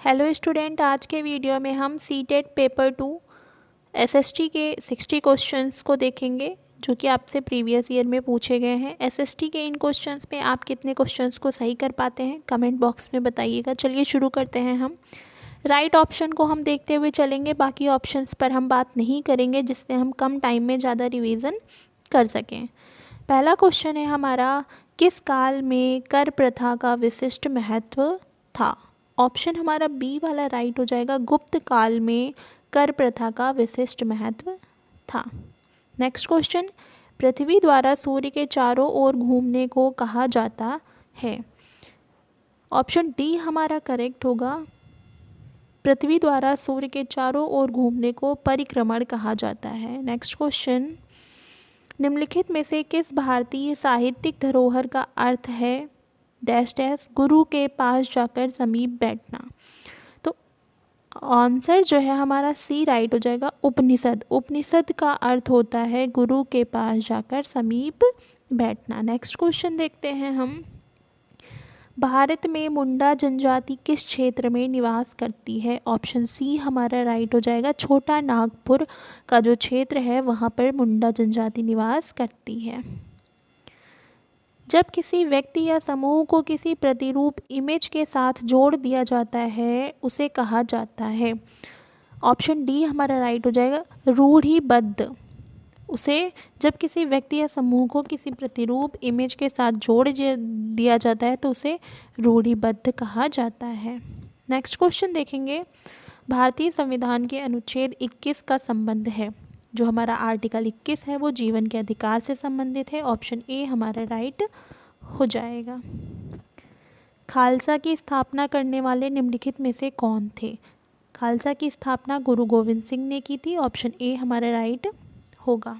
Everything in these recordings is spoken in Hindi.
हेलो स्टूडेंट, आज के वीडियो में हम सीटेट पेपर 2 एसएसटी के 60 क्वेश्चंस को देखेंगे जो कि आपसे प्रीवियस ईयर में पूछे गए हैं। एसएसटी के इन क्वेश्चंस में आप कितने क्वेश्चंस को सही कर पाते हैं कमेंट बॉक्स में बताइएगा। चलिए शुरू करते हैं। हम राइट ऑप्शन को हम देखते हुए चलेंगे, बाकी ऑप्शंस पर हम बात नहीं करेंगे जिससे हम कम टाइम में ज़्यादा रिवीजन कर सकें। पहला क्वेश्चन है हमारा, किस काल में कर प्रथा का विशिष्ट महत्व था? ऑप्शन हमारा बी वाला राइट हो जाएगा, गुप्त काल में कर प्रथा का विशिष्ट महत्व था। नेक्स्ट क्वेश्चन, पृथ्वी द्वारा सूर्य के चारों ओर घूमने को कहा जाता है? ऑप्शन डी हमारा करेक्ट होगा, पृथ्वी द्वारा सूर्य के चारों ओर घूमने को परिक्रमण कहा जाता है। नेक्स्ट क्वेश्चन, निम्नलिखित में से किस भारतीय साहित्यिक धरोहर का अर्थ है डैश डैश गुरु के पास जाकर समीप बैठना? तो आंसर जो है हमारा सी राइट हो जाएगा, उपनिषद। उपनिषद का अर्थ होता है गुरु के पास जाकर समीप बैठना। नेक्स्ट क्वेश्चन देखते हैं हम, भारत में मुंडा जनजाति किस क्षेत्र में निवास करती है? ऑप्शन सी हमारा राइट हो जाएगा, छोटा नागपुर का जो क्षेत्र है वहाँ पर मुंडा जनजाति निवास करती है। जब किसी व्यक्ति या समूह को किसी प्रतिरूप इमेज के साथ जोड़ दिया जाता है उसे कहा जाता है? ऑप्शन डी हमारा राइट हो जाएगा, रूढ़िबद्ध। उसे जब किसी व्यक्ति या समूह को किसी प्रतिरूप इमेज के साथ जोड़ दिया जाता है तो उसे रूढ़िबद्ध कहा जाता है। नेक्स्ट क्वेश्चन देखेंगे, भारतीय संविधान के अनुच्छेद 21 का संबंध है? जो हमारा आर्टिकल 21 है वो जीवन के अधिकार से संबंधित है। ऑप्शन ए हमारा राइट हो जाएगा। खालसा की स्थापना करने वाले निम्नलिखित में से कौन थे? खालसा की स्थापना गुरु गोविंद सिंह ने की थी। ऑप्शन ए हमारा राइट होगा।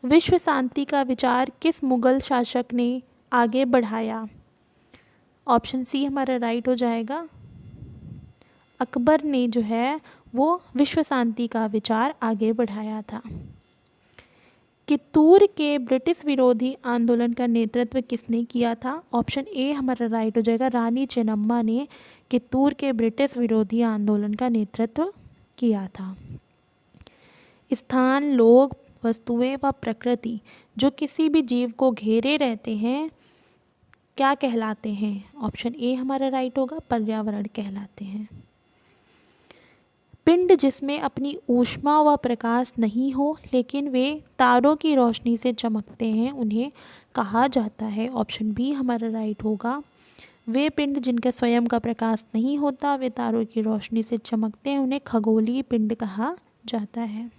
विश्व शांति का विचार किस मुगल शासक ने आगे बढ़ाया? ऑप्शन सी हमारा राइट हो जाएगा, अकबर ने जो है वो विश्व शांति का विचार आगे बढ़ाया था। कित्तूर के ब्रिटिश विरोधी आंदोलन का नेतृत्व किसने किया था? ऑप्शन ए हमारा राइट हो जाएगा, रानी चेन्नम्मा ने कित्तूर के ब्रिटिश विरोधी आंदोलन का नेतृत्व किया था। स्थान, लोग, वस्तुएं व प्रकृति जो किसी भी जीव को घेरे रहते हैं क्या कहलाते हैं? ऑप्शन ए हमारा राइट होगा, पर्यावरण कहलाते हैं। पिंड जिसमें अपनी ऊष्मा व प्रकाश नहीं हो लेकिन वे तारों की रोशनी से चमकते हैं उन्हें कहा जाता है? ऑप्शन बी हमारा राइट होगा, वे पिंड जिनका स्वयं का प्रकाश नहीं होता, वे तारों की रोशनी से चमकते हैं, उन्हें खगोलीय पिंड कहा जाता है।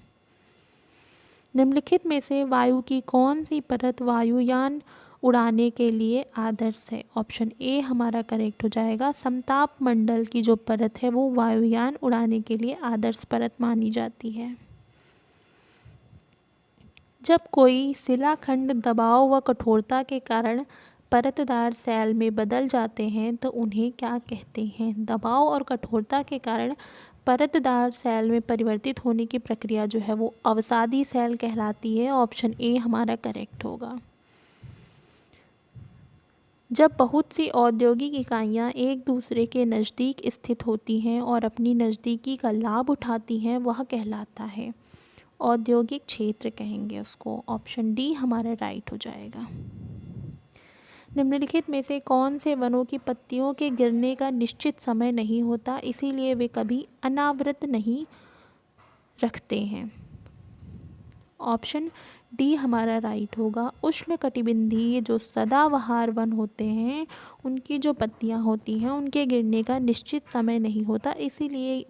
निम्नलिखित में से वायु की कौन सी परत वायुयान उड़ाने के लिए आदर्श है? ऑप्शन ए हमारा करेक्ट हो जाएगा, समताप मंडल की जो परत है वो वायुयान उड़ाने के लिए आदर्श परत मानी जाती है। जब कोई शिलाखंड दबाव व कठोरता के कारण परतदार सैल में बदल जाते हैं तो उन्हें क्या कहते हैं? दबाव और कठोरता के कारण परतदार सैल में परिवर्तित होने की प्रक्रिया जो है वो अवसादी सैल कहलाती है। ऑप्शन ए हमारा करेक्ट होगा। जब बहुत सी औद्योगिक इकाइयाँ एक दूसरे के नज़दीक स्थित होती हैं और अपनी नज़दीकी का लाभ उठाती हैं वह कहलाता है? औद्योगिक क्षेत्र कहेंगे उसको। ऑप्शन डी हमारा राइट हो जाएगा। निम्नलिखित में से कौन से वनों की पत्तियों के गिरने का निश्चित समय नहीं होता इसीलिए वे कभी अनावृत नहीं रखते हैं? ऑप्शन डी हमारा राइट होगा, उष्णकटिबंधीय जो सदाबहार वन होते हैं उनकी जो पत्तियां होती हैं उनके गिरने का निश्चित समय नहीं होता, इसीलिए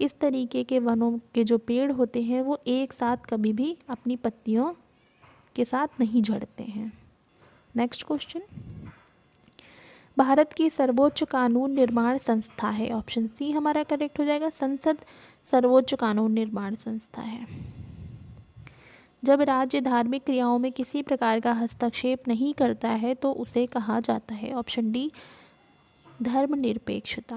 इस तरीके के वनों के जो पेड़ होते हैं वो एक साथ कभी भी अपनी पत्तियों के साथ नहीं झड़ते हैं। नेक्स्ट क्वेश्चन, भारत की सर्वोच्च कानून निर्माण संस्था है? ऑप्शन सी हमारा करेक्ट हो जाएगा, संसद सर्वोच्च कानून निर्माण संस्था है। जब राज्य धार्मिक क्रियाओं में किसी प्रकार का हस्तक्षेप नहीं करता है तो उसे कहा जाता है? ऑप्शन डी धर्मनिरपेक्षता।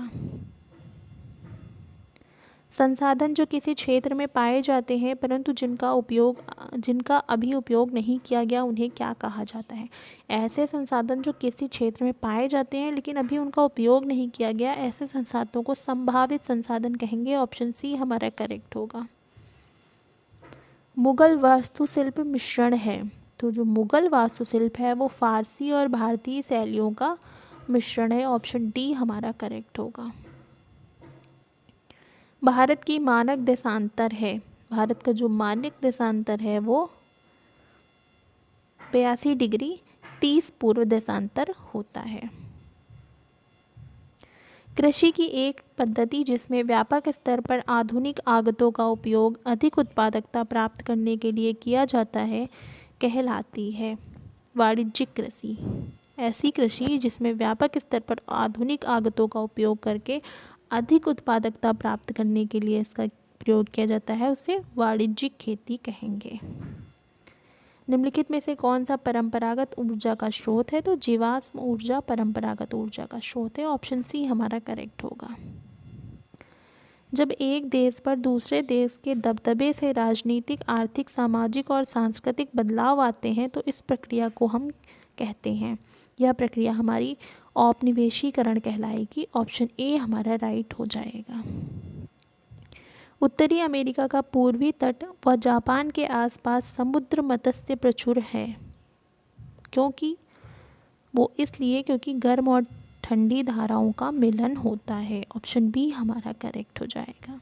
संसाधन जो किसी क्षेत्र में पाए जाते हैं परंतु जिनका अभी उपयोग नहीं किया गया उन्हें क्या कहा जाता है। ऐसे संसाधन जो किसी क्षेत्र में पाए जाते हैं लेकिन अभी उनका उपयोग नहीं किया गया, ऐसे संसाधनों को संभावित संसाधन कहेंगे। ऑप्शन सी हमारा करेक्ट होगा। मुगल वास्तुशिल्प मिश्रण है, तो जो मुगल वास्तुशिल्प है वो फारसी और भारतीय शैलियों का मिश्रण है। ऑप्शन डी हमारा करेक्ट होगा। भारत की मानक देशांतर है, भारत का जो मानक देशांतर है वो 82 डिग्री 30 पूर्व देशांतर होता है। कृषि की एक पद्धति जिसमें व्यापक स्तर पर आधुनिक आगतों का उपयोग अधिक उत्पादकता प्राप्त करने के लिए किया जाता है कहलाती है वाणिज्यिक कृषि। ऐसी कृषि जिसमें व्यापक स्तर पर आधुनिक आगतों का उपयोग करके अधिक उत्पादकता प्राप्त करने के लिए इसका प्रयोग किया जाता है उसे वाणिज्यिक खेती कहेंगे। निम्नलिखित में से कौन सा परंपरागत ऊर्जा का स्रोत है, तो जीवाश्म ऊर्जा परंपरागत ऊर्जा का स्रोत है। ऑप्शन सी हमारा करेक्ट होगा। जब एक देश पर दूसरे देश के दबदबे से राजनीतिक, आर्थिक, सामाजिक और सांस्कृतिक बदलाव आते हैं तो इस प्रक्रिया को हम कहते हैं, यह प्रक्रिया हमारी औपनिवेशीकरण कहलाएगी। ऑप्शन ए हमारा राइट हो जाएगा। उत्तरी अमेरिका का पूर्वी तट व जापान के आसपास समुद्र मत्स्य प्रचुर है, क्योंकि गर्म और ठंडी धाराओं का मिलन होता है। ऑप्शन बी हमारा करेक्ट हो जाएगा।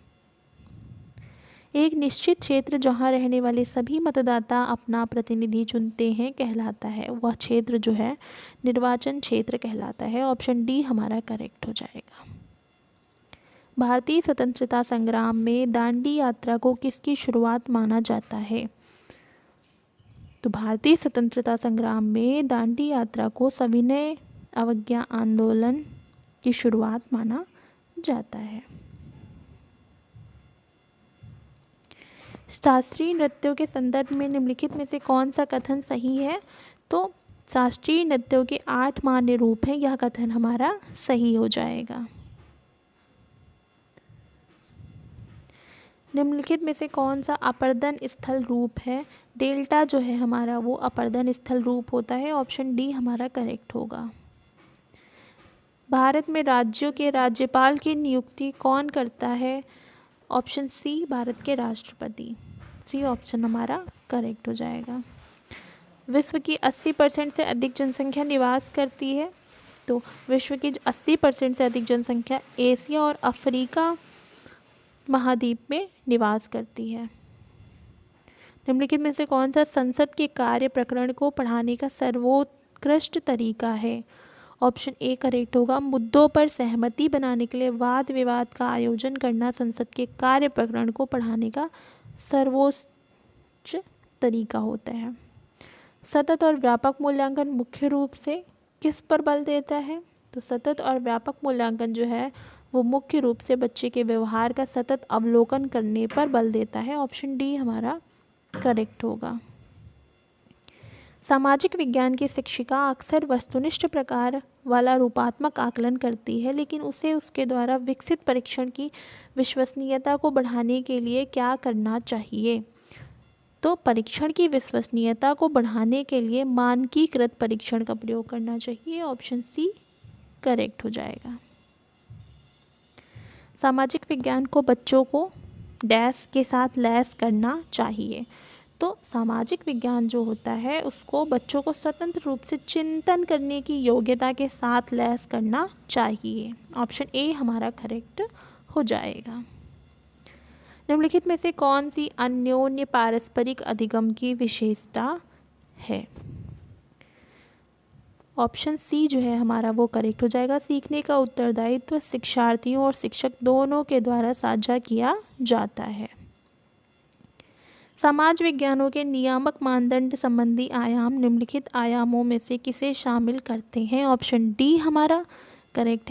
एक निश्चित क्षेत्र जहां रहने वाले सभी मतदाता अपना प्रतिनिधि चुनते हैं कहलाता है, वह क्षेत्र जो है निर्वाचन क्षेत्र कहलाता है। ऑप्शन डी हमारा करेक्ट हो जाएगा। भारतीय स्वतंत्रता संग्राम में दांडी यात्रा को किसकी शुरुआत माना जाता है, तो भारतीय स्वतंत्रता संग्राम में दांडी यात्रा को सविनय अवज्ञा आंदोलन की शुरुआत माना जाता है। शास्त्रीय नृत्यों के संदर्भ में निम्नलिखित में से कौन सा कथन सही है, तो शास्त्रीय नृत्यों के 8 मान्य रूप हैं, यह कथन हमारा सही हो जाएगा। निम्नलिखित में से कौन सा अपर्दन स्थल रूप है, डेल्टा जो है हमारा वो अपर्दन स्थल रूप होता है। ऑप्शन डी हमारा करेक्ट होगा। भारत में राज्यों के राज्यपाल की नियुक्ति कौन करता है, ऑप्शन सी भारत के राष्ट्रपति। सी ऑप्शन हमारा करेक्ट हो जाएगा। विश्व की 80% से अधिक जनसंख्या निवास करती है, तो विश्व की 80% से अधिक जनसंख्या एशिया और अफ्रीका महाद्वीप में निवास करती है। निम्नलिखित में से कौन सा संसद के कार्य प्रकरण को पढ़ाने का सर्वोत्कृष्ट तरीका है, ऑप्शन ए करेक्ट होगा। मुद्दों पर सहमति बनाने के लिए वाद विवाद का आयोजन करना संसद के कार्य प्रकरण को पढ़ाने का सर्वोच्च तरीका होता है। सतत और व्यापक मूल्यांकन मुख्य रूप से किस पर बल देता है, तो सतत और व्यापक मूल्यांकन जो है वो मुख्य रूप से बच्चे के व्यवहार का सतत अवलोकन करने पर बल देता है। ऑप्शन डी हमारा करेक्ट होगा। सामाजिक विज्ञान की शिक्षिका अक्सर वस्तुनिष्ठ प्रकार वाला रूपात्मक आकलन करती है, लेकिन उसे उसके द्वारा विकसित परीक्षण की विश्वसनीयता को बढ़ाने के लिए क्या करना चाहिए, तो परीक्षण की विश्वसनीयता को बढ़ाने के लिए मानकीकृत परीक्षण का प्रयोग करना चाहिए। ऑप्शन सी करेक्ट हो जाएगा। सामाजिक विज्ञान को बच्चों को डैश के साथ लैस करना चाहिए, तो सामाजिक विज्ञान जो होता है उसको बच्चों को स्वतंत्र रूप से चिंतन करने की योग्यता के साथ लैस करना चाहिए। ऑप्शन ए हमारा करेक्ट हो जाएगा। निम्नलिखित में से कौन सी अन्योन्य पारस्परिक अधिगम की विशेषता है, ऑप्शन सी जो है हमारा वो करेक्ट हो जाएगा। सीखने का उत्तरदायित्व शिक्षार्थियों और शिक्षक दोनों के द्वारा साझा किया जाता है। समाज विज्ञानों के नियामक मानदंड संबंधी आयाम निम्नलिखित आयामों में से किसे शामिल करते हैं, ऑप्शन डी हमारा करेक्ट है।